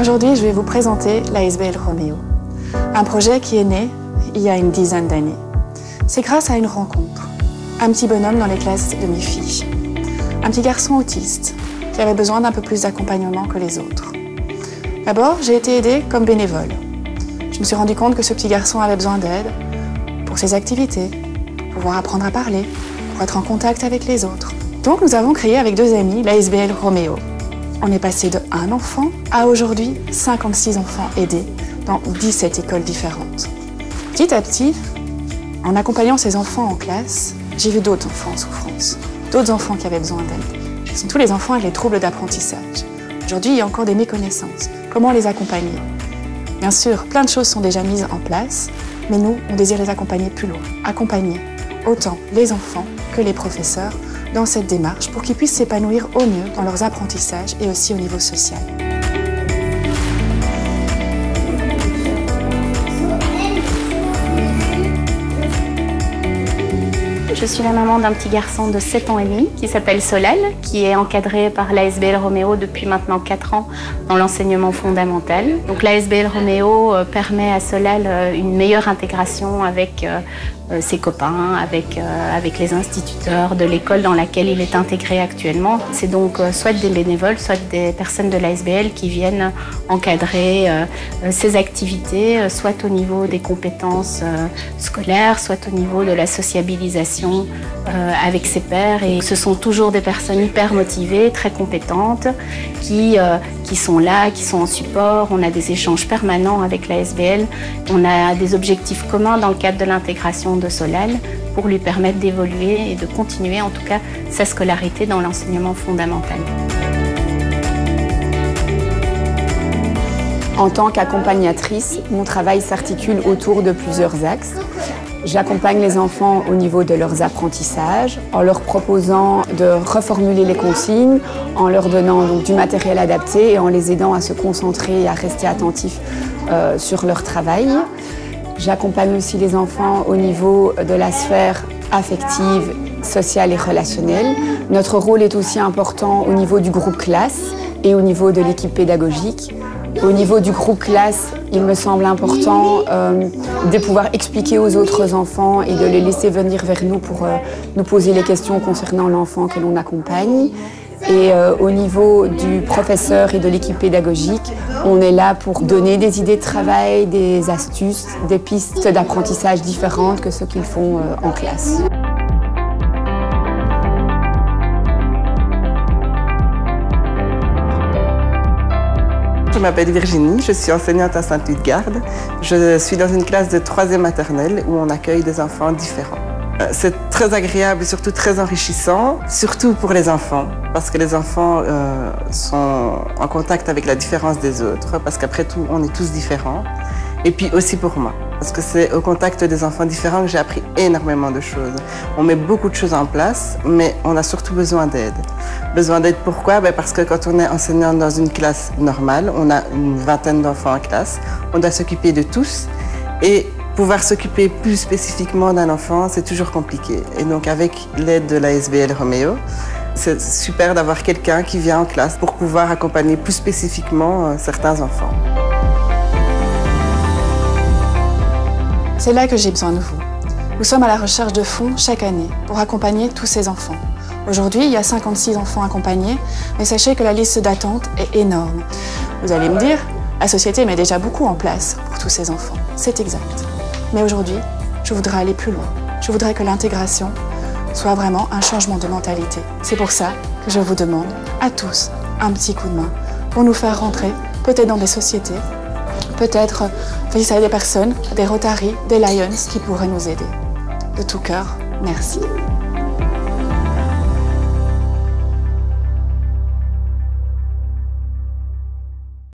Aujourd'hui, je vais vous présenter l'ASBL Roméo, un projet qui est né il y a une dizaine d'années. C'est grâce à une rencontre, un petit bonhomme dans les classes de mes filles, un petit garçon autiste qui avait besoin d'un peu plus d'accompagnement que les autres. D'abord, j'ai été aidée comme bénévole. Je me suis rendu compte que ce petit garçon avait besoin d'aide pour ses activités, pour pouvoir apprendre à parler, pour être en contact avec les autres. Donc nous avons créé avec deux amis l'ASBL Roméo. On est passé de 1 enfant à aujourd'hui 56 enfants aidés dans 17 écoles différentes. Petit à petit, en accompagnant ces enfants en classe, j'ai vu d'autres enfants en souffrance, d'autres enfants qui avaient besoin d'aide. Ce sont tous les enfants avec les troubles d'apprentissage. Aujourd'hui, il y a encore des méconnaissances. Comment les accompagner? Bien sûr, plein de choses sont déjà mises en place, mais nous, on désire les accompagner plus loin. Accompagner autant les enfants que les professeurs dans cette démarche pour qu'ils puissent s'épanouir au mieux dans leurs apprentissages et aussi au niveau social. Je suis la maman d'un petit garçon de 7 ans et demi qui s'appelle Solal, qui est encadré par l'ASBL Roméo depuis maintenant 4 ans dans l'enseignement fondamental. Donc l'ASBL Roméo permet à Solal une meilleure intégration avec ses copains, avec les instituteurs de l'école dans laquelle il est intégré actuellement. C'est donc soit des bénévoles, soit des personnes de l'ASBL qui viennent encadrer ses activités, soit au niveau des compétences scolaires, soit au niveau de la sociabilisation avec ses pairs. Et ce sont toujours des personnes hyper motivées, très compétentes, qui sont là, qui sont en support. On a des échanges permanents avec l'ASBL. On a des objectifs communs dans le cadre de l'intégration de Solal pour lui permettre d'évoluer et de continuer en tout cas sa scolarité dans l'enseignement fondamental. En tant qu'accompagnatrice, mon travail s'articule autour de plusieurs axes. J'accompagne les enfants au niveau de leurs apprentissages, en leur proposant de reformuler les consignes, en leur donnant donc du matériel adapté et en les aidant à se concentrer et à rester attentifs sur leur travail. J'accompagne aussi les enfants au niveau de la sphère affective, sociale et relationnelle. Notre rôle est aussi important au niveau du groupe classe et au niveau de l'équipe pédagogique. Au niveau du groupe classe, il me semble important de pouvoir expliquer aux autres enfants et de les laisser venir vers nous pour nous poser les questions concernant l'enfant que l'on accompagne. Et au niveau du professeur et de l'équipe pédagogique, on est là pour donner des idées de travail, des astuces, des pistes d'apprentissage différentes que ce qu'ils font en classe. Je m'appelle Virginie, je suis enseignante à Sainte-Lude-Garde. Je suis dans une classe de 3e maternelle où on accueille des enfants différents. C'est très agréable et surtout très enrichissant, surtout pour les enfants, parce que les enfants sont en contact avec la différence des autres, parce qu'après tout, on est tous différents. Et puis aussi pour moi, parce que c'est au contact des enfants différents que j'ai appris énormément de choses. On met beaucoup de choses en place, mais on a surtout besoin d'aide. Besoin d'aide pourquoi? Parce que quand on est enseignant dans une classe normale, on a une vingtaine d'enfants en classe, on doit s'occuper de tous. Et pouvoir s'occuper plus spécifiquement d'un enfant, c'est toujours compliqué. Et donc avec l'aide de l'ASBL Roméo, c'est super d'avoir quelqu'un qui vient en classe pour pouvoir accompagner plus spécifiquement certains enfants. C'est là que j'ai besoin de vous. Nous sommes à la recherche de fonds chaque année pour accompagner tous ces enfants. Aujourd'hui, il y a 56 enfants accompagnés, mais sachez que la liste d'attente est énorme. Vous allez me dire, la société met déjà beaucoup en place pour tous ces enfants. C'est exact. Mais aujourd'hui, je voudrais aller plus loin. Je voudrais que l'intégration soit vraiment un changement de mentalité. C'est pour ça que je vous demande à tous un petit coup de main pour nous faire rentrer peut-être dans des sociétés, peut-être face à des personnes, des Rotary, des Lions qui pourraient nous aider. De tout cœur, merci.